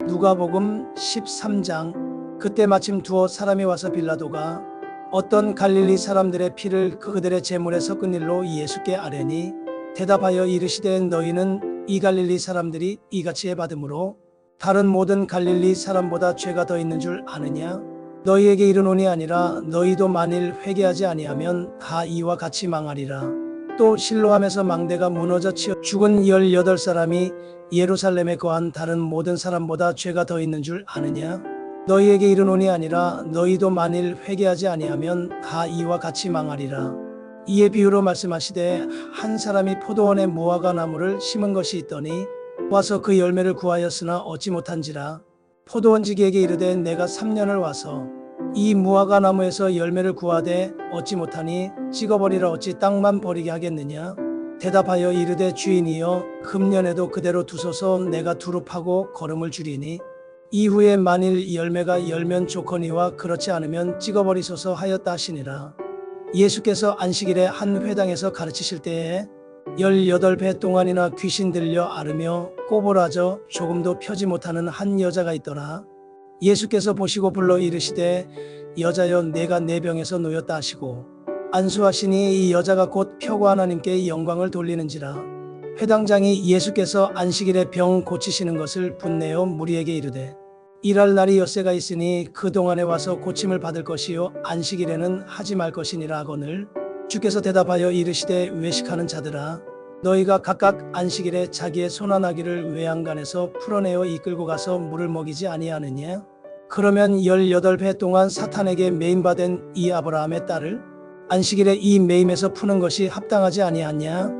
누가복음 13장. 그때 마침 두어 사람이 와서 빌라도가 어떤 갈릴리 사람들의 피를 그들의 제물에 섞은 일로 예수께 아뢰니 대답하여 이르시되 너희는 이 갈릴리 사람들이 이같이 해받음으로 다른 모든 갈릴리 사람보다 죄가 더 있는 줄 아느냐? 너희에게 이르노니 아니라 너희도 만일 회개하지 아니하면 다 이와 같이 망하리라. 또 실로암에서 망대가 무너져 치어 죽은 18사람이 예루살렘에 거한 다른 모든 사람보다 죄가 더 있는 줄 아느냐? 너희에게 이르노니 아니라 너희도 만일 회개하지 아니하면 다 이와 같이 망하리라. 이에 비유로 말씀하시되 한 사람이 포도원에 무화과 나무를 심은 것이 있더니 와서 그 열매를 구하였으나 얻지 못한지라. 포도원지기에게 이르되 내가 3년을 와서 이 무화과 나무에서 열매를 구하되 얻지 못하니 찍어버리라 어찌 땅만 버리게 하겠느냐? 대답하여 이르되 주인이여 금년에도 그대로 두소서 내가 두루 파고 거름을 주리니 이후에 만일 열매가 열면 좋거니와 그렇지 않으면 찍어버리소서 하였다 하시니라. 예수께서 안식일에 한 회당에서 가르치실 때에 18배 동안이나 귀신 들려 앓으며 꼬부라져 조금도 펴지 못하는 한 여자가 있더라. 예수께서 보시고 불러 이르시되 여자여 내가 내 병에서 놓였다 하시고 안수하시니 이 여자가 곧 펴고 하나님께 영광을 돌리는지라. 회당장이 예수께서 안식일에 병 고치시는 것을 분내어 무리에게 이르되 일할 날이 엿새가 있으니 그 동안에 와서 고침을 받을 것이요 안식일에는 하지 말 것이니라 하거늘 주께서 대답하여 이르시되 외식하는 자들아 너희가 각각 안식일에 자기의 손안아기를 외양간에서 풀어내어 이끌고 가서 물을 먹이지 아니하느냐? 그러면 18배 동안 사탄에게 매임받은 이 아브라함의 딸을 안식일에 이 매임에서 푸는 것이 합당하지 아니하냐?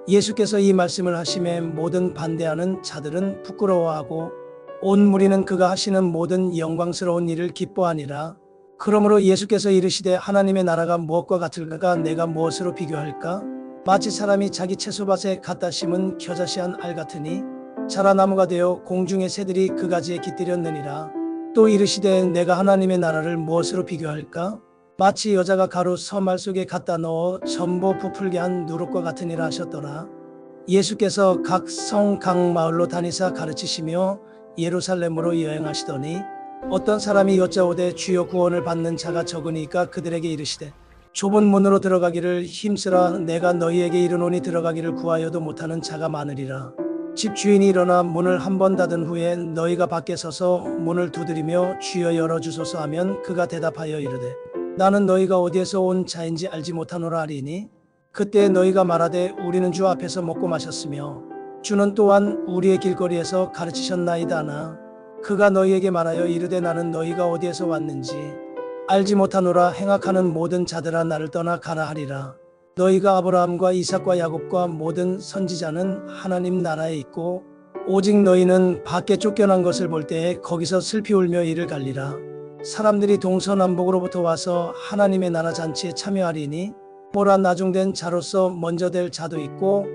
예수께서 이 말씀을 하심에 모든 반대하는 자들은 부끄러워하고 온 무리는 그가 하시는 모든 영광스러운 일을 기뻐하니라. 그러므로 예수께서 이르시되 하나님의 나라가 무엇과 같을까? 내가 무엇으로 비교할까? 마치 사람이 자기 채소밭에 갖다 심은 겨자씨한 알 같으니 자라나무가 되어 공중의 새들이 그 가지에 깃들였느니라. 또 이르시되 내가 하나님의 나라를 무엇으로 비교할까? 마치 여자가 가루 서말 속에 갖다 넣어 전보 부풀게 한 누룩과 같으니라 하셨더라. 예수께서 각 성 각 마을로 다니사 가르치시며 예루살렘으로 여행하시더니 어떤 사람이 여짜오되 주여 구원을 받는 자가 적으니까 그들에게 이르시되 좁은 문으로 들어가기를 힘쓰라. 내가 너희에게 이르노니 들어가기를 구하여도 못하는 자가 많으리라. 집 주인이 일어나 문을 한 번 닫은 후에 너희가 밖에 서서 문을 두드리며 주여 열어주소서 하면 그가 대답하여 이르되 나는 너희가 어디에서 온 자인지 알지 못하노라 하리니 그때 너희가 말하되 우리는 주 앞에서 먹고 마셨으며 주는 또한 우리의 길거리에서 가르치셨나이다 하나 그가 너희에게 말하여 이르되 나는 너희가 어디에서 왔는지 알지 못하노라. 행악하는 모든 자들아 나를 떠나 가라 하리라. 너희가 아브라함과 이삭과 야곱과 모든 선지자는 하나님 나라에 있고 오직 너희는 밖에 쫓겨난 것을 볼 때에 거기서 슬피 울며 이를 갈리라. 사람들이 동서남북으로부터 와서 하나님의 나라 잔치에 참여하리니 보라 나중된 자로서 먼저 될 자도 있고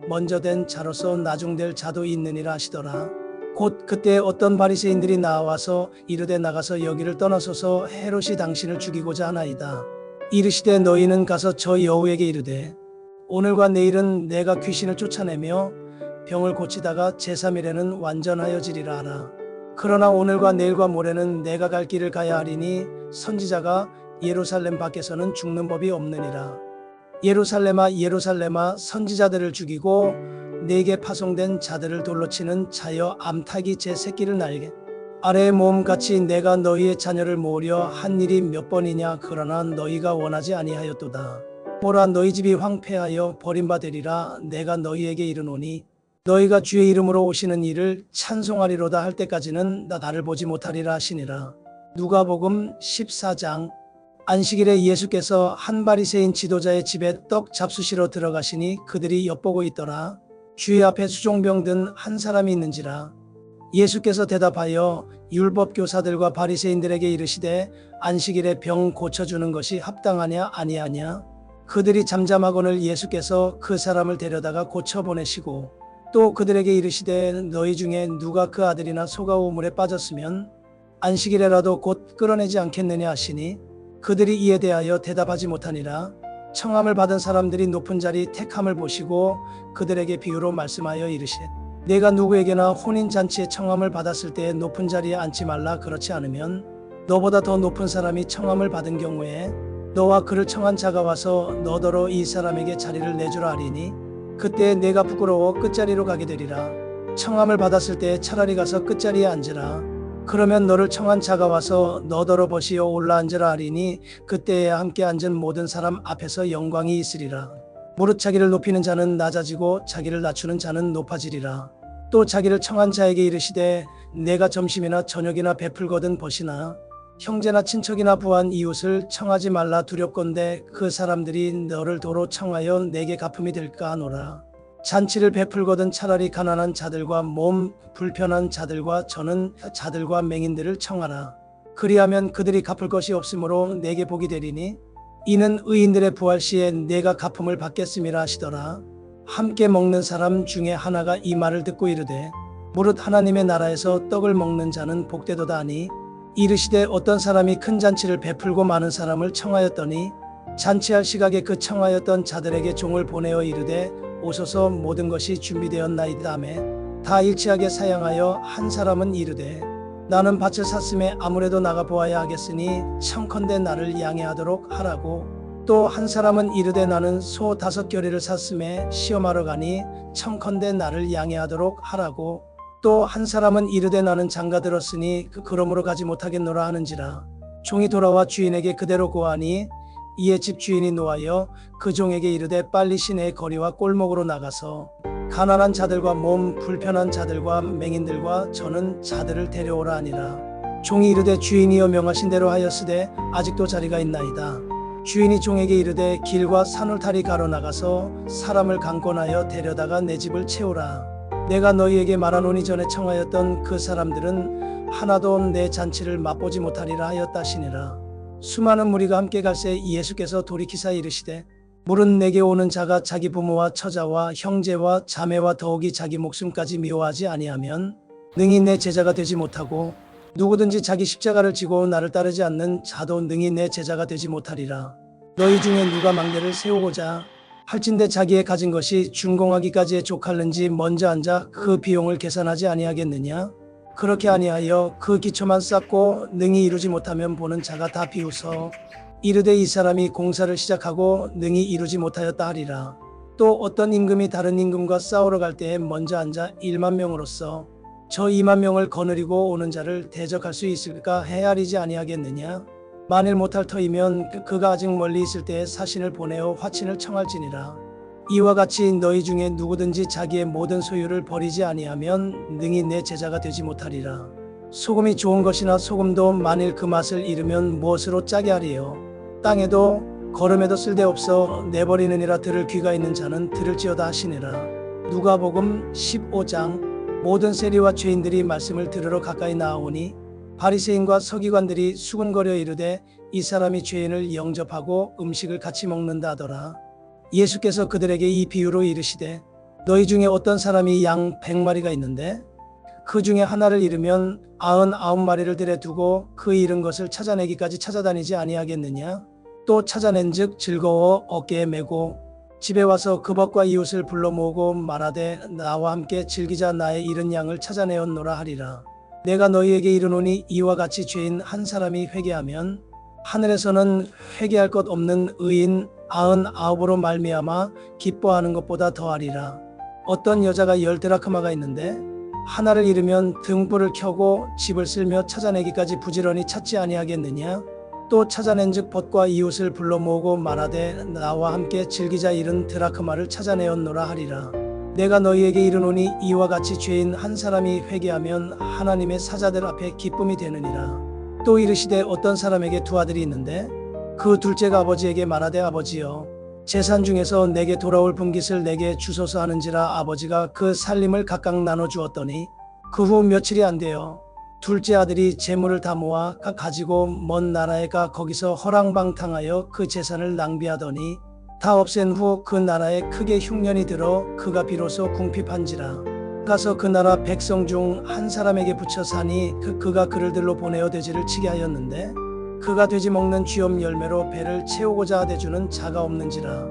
먼저 된 자로서 나중될 자도 있느니라 하시더라. 곧 그때 어떤 바리새인들이 나와서 이르되 나가서 여기를 떠나소서 헤롯이 당신을 죽이고자 하나이다. 이르시되 너희는 가서 저 여우에게 이르되 오늘과 내일은 내가 귀신을 쫓아내며 병을 고치다가 제3일에는 완전하여지리라 하라. 그러나 오늘과 내일과 모레는 내가 갈 길을 가야 하리니 선지자가 예루살렘 밖에서는 죽는 법이 없느니라. 예루살렘아 예루살렘아 선지자들을 죽이고 내게 파송된 자들을 돌로 치는 자여 암탉이 제 새끼를 날개 아래의 모험같이 내가 너희의 자녀를 모으려 한 일이 몇 번이냐? 그러나 너희가 원하지 아니하였도다. 보라 너희 집이 황폐하여 버림받으리라. 내가 너희에게 이르노니 너희가 주의 이름으로 오시는 이를 찬송하리로다 할 때까지는 나를 보지 못하리라 하시니라. 누가복음 14장. 안식일에 예수께서 한 바리새인 지도자의 집에 떡 잡수시러 들어가시니 그들이 엿보고 있더라. 주의 앞에 수종병 든 한 사람이 있는지라. 예수께서 대답하여 율법교사들과 바리새인들에게 이르시되 안식일에 병 고쳐주는 것이 합당하냐 아니하냐? 그들이 잠잠하거늘 예수께서 그 사람을 데려다가 고쳐보내시고 또 그들에게 이르시되 너희 중에 누가 그 아들이나 소가 우물에 빠졌으면 안식일에라도 곧 끌어내지 않겠느냐 하시니 그들이 이에 대하여 대답하지 못하니라. 청함을 받은 사람들이 높은 자리 택함을 보시고 그들에게 비유로 말씀하여 이르시되 내가 누구에게나 혼인잔치에 청함을 받았을 때 높은 자리에 앉지 말라. 그렇지 않으면 너보다 더 높은 사람이 청함을 받은 경우에 너와 그를 청한 자가 와서 너더러 이 사람에게 자리를 내주라 하리니 그때 내가 부끄러워 끝자리로 가게 되리라. 청함을 받았을 때 차라리 가서 끝자리에 앉으라. 그러면 너를 청한 자가 와서 너더러 버시어 올라앉으라 하리니 그때에 함께 앉은 모든 사람 앞에서 영광이 있으리라. 무릇 자기를 높이는 자는 낮아지고 자기를 낮추는 자는 높아지리라. 또 자기를 청한 자에게 이르시되 내가 점심이나 저녁이나 베풀거든 벗이나 형제나 친척이나 부한 이웃을 청하지 말라. 두렵건대 그 사람들이 너를 도로 청하여 내게 갚음이 될까 하노라. 잔치를 베풀거든 차라리 가난한 자들과 몸 불편한 자들과 저는 자들과 맹인들을 청하라. 그리하면 그들이 갚을 것이 없으므로 내게 복이 되리니 이는 의인들의 부활 시에 내가 갚음을 받겠음이라 하시더라. 함께 먹는 사람 중에 하나가 이 말을 듣고 이르되 무릇 하나님의 나라에서 떡을 먹는 자는 복되도다 하니 이르시되 어떤 사람이 큰 잔치를 베풀고 많은 사람을 청하였더니 잔치할 시각에 그 청하였던 자들에게 종을 보내어 이르되 오소서 모든 것이 준비되었나이다 하매 다 일치하게 사양하여 한 사람은 이르되 나는 밭을 샀음에 아무래도 나가 보아야 하겠으니 청컨대 나를 양해하도록 하라고. 또 한 사람은 이르되 나는 소 5겨레를 샀음에 시험하러 가니 청컨대 나를 양해하도록 하라고. 또 한 사람은 이르되 나는 장가 들었으니 그러므로 가지 못하겠노라 하는지라. 종이 돌아와 주인에게 그대로 고하니 이에 집주인이 노하여 그 종에게 이르되 빨리 시내의 거리와 골목으로 나가서 가난한 자들과 몸 불편한 자들과 맹인들과 저는 자들을 데려오라 하니라. 종이 이르되 주인이여 명하신 대로 하였으되 아직도 자리가 있나이다. 주인이 종에게 이르되 길과 산울타리 가로 나가서 사람을 강권하여 데려다가 내 집을 채우라. 내가 너희에게 말하노니 전에 청하였던 그 사람들은 하나도 내 잔치를 맛보지 못하리라 하였다 하시니라. 수많은 무리가 함께 갈새 예수께서 돌이키사 이르시되 무릇 내게 오는 자가 자기 부모와 처자와 형제와 자매와 더욱이 자기 목숨까지 미워하지 아니하면 능히 내 제자가 되지 못하고 누구든지 자기 십자가를 지고 나를 따르지 않는 자도 능히 내 제자가 되지 못하리라. 너희 중에 누가 막내를 세우고자 할진대 자기의 가진 것이 준공하기까지에 족할는지 먼저 앉아 그 비용을 계산하지 아니하겠느냐? 그렇게 아니하여 그 기초만 쌓고 능히 이루지 못하면 보는 자가 다 비웃어 이르되 이 사람이 공사를 시작하고 능히 이루지 못하였다 하리라. 또 어떤 임금이 다른 임금과 싸우러 갈 때에 먼저 앉아 1만 명으로서 저 2만 명을 거느리고 오는 자를 대적할 수 있을까 헤아리지 아니하겠느냐? 만일 못할 터이면 그가 아직 멀리 있을 때에 사신을 보내어 화친을 청할지니라. 이와 같이 너희 중에 누구든지 자기의 모든 소유를 버리지 아니하면 능히 내 제자가 되지 못하리라. 소금이 좋은 것이나 소금도 만일 그 맛을 잃으면 무엇으로 짜게 하리요? 땅에도 걸음에도 쓸데없어 내버리느니라. 들을 귀가 있는 자는 들을지어다 하시니라. 누가복음 15장. 모든 세리와 죄인들이 말씀을 들으러 가까이 나아오니 바리새인과 서기관들이 수군거려 이르되 이 사람이 죄인을 영접하고 음식을 같이 먹는다 하더라. 예수께서 그들에게 이 비유로 이르시되 너희 중에 어떤 사람이 양 100마리가 있는데 그 중에 하나를 잃으면 99마리를 들여 두고 그 잃은 것을 찾아내기까지 찾아다니지 아니하겠느냐? 또 찾아낸즉 즐거워 어깨에 메고 집에 와서 그 벗과 이웃을 불러 모으고 말하되 나와 함께 즐기자. 나의 잃은 양을 찾아내었노라 하리라. 내가 너희에게 이르노니 이와 같이 죄인 한 사람이 회개하면 하늘에서는 회개할 것 없는 의인 99으로 말미암아 기뻐하는 것보다 더하리라. 어떤 여자가 10드라크마가 있는데 하나를 잃으면 등불을 켜고 집을 쓸며 찾아내기까지 부지런히 찾지 아니하겠느냐? 또 찾아낸즉 벗과 이웃을 불러 모으고 말하되 나와 함께 즐기자. 잃은 드라크마를 찾아내었노라 하리라. 내가 너희에게 이르노니 이와 같이 죄인 한 사람이 회개하면 하나님의 사자들 앞에 기쁨이 되느니라. 또 이르시되 어떤 사람에게 2 아들이 있는데 그 둘째가 아버지에게 말하되 아버지여 재산 중에서 내게 돌아올 분깃을 내게 주소서 하는지라. 아버지가 그 살림을 각각 나눠 주었더니 그 후 며칠이 안 되어 둘째 아들이 재물을 다 모아 가지고 먼 나라에 가 거기서 허랑방탕하여 그 재산을 낭비하더니 다 없앤 후 그 나라에 크게 흉년이 들어 그가 비로소 궁핍한지라. 가서 그 나라 백성 중 한 사람에게 붙여 사니 그가 그를 들로 보내어 돼지를 치게 하였는데 그가 돼지 먹는 쥐엄 열매로 배를 채우고자 하되 주는 자가 없는지라.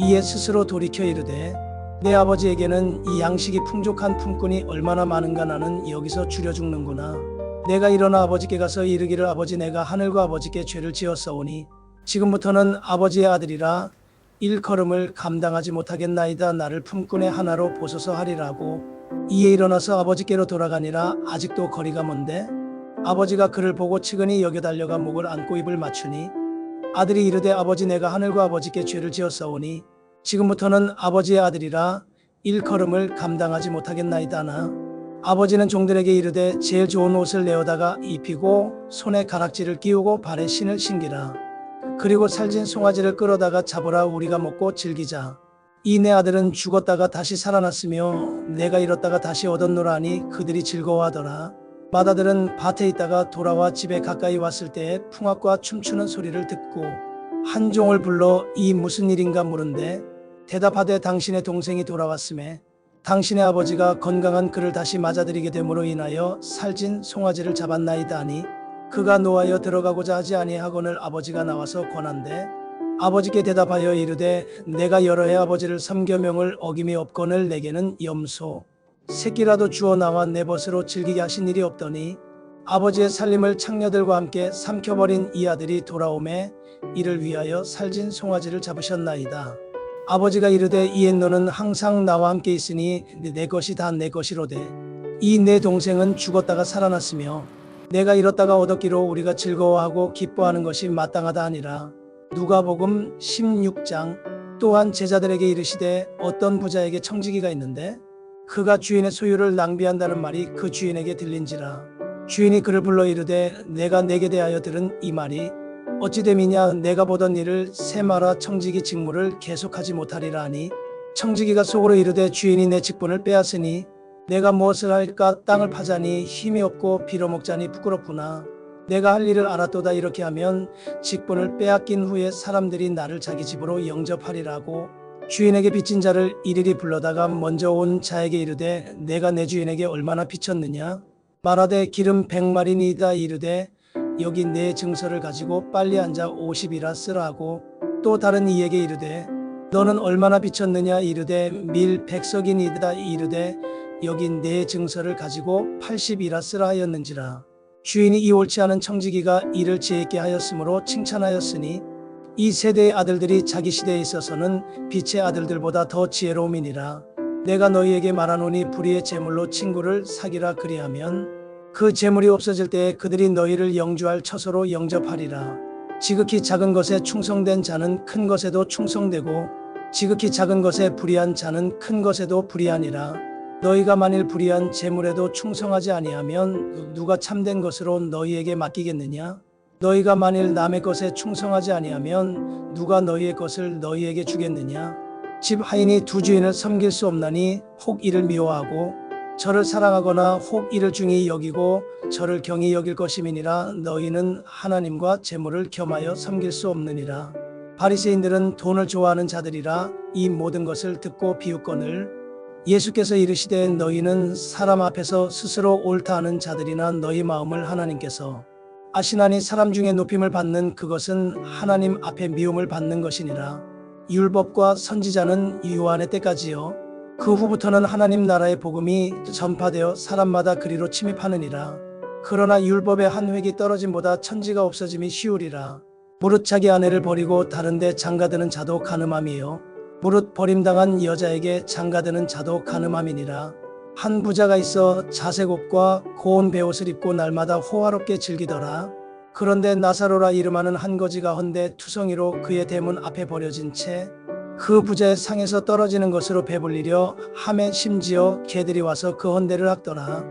이에 스스로 돌이켜 이르되 내 아버지에게는 이 양식이 풍족한 품꾼이 얼마나 많은가. 나는 여기서 줄여 죽는구나. 내가 일어나 아버지께 가서 이르기를 아버지, 내가 하늘과 아버지께 죄를 지었사오니 지금부터는 아버지의 아들이라 일컬음을 감당하지 못하겠나이다. 나를 품꾼의 하나로 보소서 하리라고. 이에 일어나서 아버지께로 돌아가니라. 아직도 거리가 먼데 아버지가 그를 보고 측은히 여겨 달려가 목을 안고 입을 맞추니 아들이 이르되 아버지, 내가 하늘과 아버지께 죄를 지었사오니 지금부터는 아버지의 아들이라 일컬음을 감당하지 못하겠나이다. 나 아버지는 종들에게 이르되 제일 좋은 옷을 내어다가 입히고 손에 가락지를 끼우고 발에 신을 신기라. 그리고 살진 송아지를 끌어다가 잡으라. 우리가 먹고 즐기자. 이 내 아들은 죽었다가 다시 살아났으며 내가 잃었다가 다시 얻었노라 하니 그들이 즐거워하더라. 맏아들은 밭에 있다가 돌아와 집에 가까이 왔을 때에 풍악과 춤추는 소리를 듣고 한 종을 불러 이 무슨 일인가 물은데 대답하되 당신의 동생이 돌아왔음에 당신의 아버지가 건강한 그를 다시 맞아들이게 됨으로 인하여 살진 송아지를 잡았나이다 하니 그가 노하여 들어가고자 하지 아니하거늘 아버지가 나와서 권한대 아버지께 대답하여 이르되 내가 여러 해 아버지를 섬겨 명을 어김이 없거늘 내게는 염소 새끼라도 주어 나와 내 벗으로 즐기게 하신 일이 없더니 아버지의 살림을 창녀들과 함께 삼켜버린 이 아들이 돌아오매 이를 위하여 살진 송아지를 잡으셨나이다. 아버지가 이르되 이에 너는 항상 나와 함께 있으니 내 것이 다 내 것이로되 이 내 동생은 죽었다가 살아났으며 내가 잃었다가 얻었기로 우리가 즐거워하고 기뻐하는 것이 마땅하다 하니라. 누가복음 16장. 또한 제자들에게 이르시되 어떤 부자에게 청지기가 있는데 그가 주인의 소유를 낭비한다는 말이 그 주인에게 들린지라. 주인이 그를 불러 이르되 내가 내게 대하여 들은 이 말이 어찌 됨이냐. 내가 보던 일을 세마라 청지기 직무를 계속하지 못하리라 하니 청지기가 속으로 이르되 주인이 내 직분을 빼앗으니 내가 무엇을 할까. 땅을 파자니 힘이 없고 빌어먹자니 부끄럽구나. 내가 할 일을 알았도다. 이렇게 하면 직분을 빼앗긴 후에 사람들이 나를 자기 집으로 영접하리라고. 주인에게 빚진 자를 일일이 불러다가 먼저 온 자에게 이르되 내가 내 주인에게 얼마나 빚졌느냐. 말하되 기름 100마리니이다. 이르되 여기 내 증서를 가지고 빨리 앉아 50이라 쓰라 하고 또 다른 이에게 이르되 너는 얼마나 빚졌느냐. 이르되 밀 100석이니이다. 이르되 여기 내 증서를 가지고 80이라 쓰라 하였는지라. 주인이 이 옳지 않은 청지기가 일을 지혜있게 하였으므로 칭찬하였으니 이 세대의 아들들이 자기 시대에 있어서는 빛의 아들들보다 더 지혜로움이니라. 내가 너희에게 말하노니 불의의 재물로 친구를 사귀라. 그리하면 그 재물이 없어질 때에 그들이 너희를 영주할 처소로 영접하리라. 지극히 작은 것에 충성된 자는 큰 것에도 충성되고 지극히 작은 것에 불의한 자는 큰 것에도 불의하니라. 너희가 만일 불의한 재물에도 충성하지 아니하면 누가 참된 것으로 너희에게 맡기겠느냐. 너희가 만일 남의 것에 충성하지 아니하면 누가 너희의 것을 너희에게 주겠느냐. 집 하인이 두 주인을 섬길 수 없나니 혹 이를 미워하고 저를 사랑하거나 혹 이를 중히 여기고 저를 경히 여길 것임이니라. 너희는 하나님과 재물을 겸하여 섬길 수 없느니라. 바리새인들은 돈을 좋아하는 자들이라. 이 모든 것을 듣고 비웃거늘 예수께서 이르시되 너희는 사람 앞에서 스스로 옳다 하는 자들이나 너희 마음을 하나님께서 아시나니 사람 중에 높임을 받는 그것은 하나님 앞에 미움을 받는 것이니라. 율법과 선지자는 요한의 때까지요. 그 후부터는 하나님 나라의 복음이 전파되어 사람마다 그리로 침입하느니라. 그러나 율법의 한 획이 떨어짐보다 천지가 없어짐이 쉬우리라. 무릇 자기 아내를 버리고 다른데 장가드는 자도 간음함이요 무릇 버림당한 여자에게 장가드는 자도 간음함이니라. 한 부자가 있어 자색 옷과 고운 베옷을 입고 날마다 호화롭게 즐기더라. 그런데 나사로라 이름하는 한 거지가 헌데 투성이로 그의 대문 앞에 버려진 채 그 부자의 상에서 떨어지는 것으로 배불리려 함에 심지어 개들이 와서 그 헌데를 핥더라.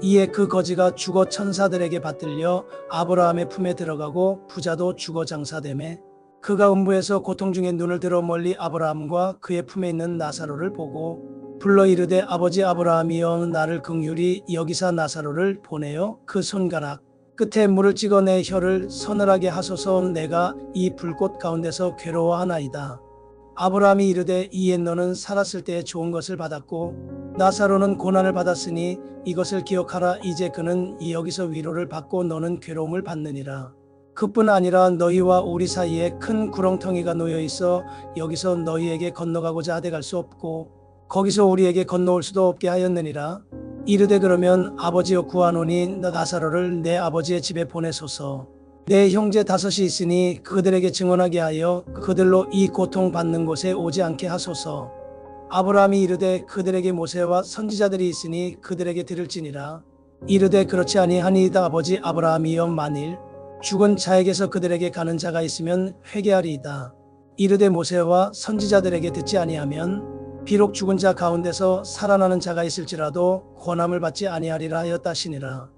이에 그 거지가 죽어 천사들에게 받들려 아브라함의 품에 들어가고 부자도 죽어 장사되매 그가 음부에서 고통 중에 눈을 들어 멀리 아브라함과 그의 품에 있는 나사로를 보고 불러 이르되 아버지 아브라함이여 나를 긍휼히 여기사 나사로를 보내어 그 손가락 끝에 물을 찍어 내 혀를 서늘하게 하소서. 내가 이 불꽃 가운데서 괴로워하나이다. 아브라함이 이르되 이에 너는 살았을 때에 좋은 것을 받았고 나사로는 고난을 받았으니 이것을 기억하라. 이제 그는 여기서 위로를 받고 너는 괴로움을 받느니라. 그뿐 아니라 너희와 우리 사이에 큰 구렁텅이가 놓여 있어 여기서 너희에게 건너가고자 하되 갈 수 없고 거기서 우리에게 건너올 수도 없게 하였느니라. 이르되 그러면 아버지여 구하노니 나사로를 내 아버지의 집에 보내소서. 내 형제 다섯이 있으니 그들에게 증언하게 하여 그들로 이 고통받는 곳에 오지 않게 하소서. 아브라함이 이르되 그들에게 모세와 선지자들이 있으니 그들에게 들을지니라. 이르되 그렇지 아니하니이다. 아버지 아브라함이여 만일 죽은 자에게서 그들에게 가는 자가 있으면 회개하리이다. 이르되 모세와 선지자들에게 듣지 아니하면 비록 죽은 자 가운데서 살아나는 자가 있을지라도 권함을 받지 아니하리라 하였다시니라.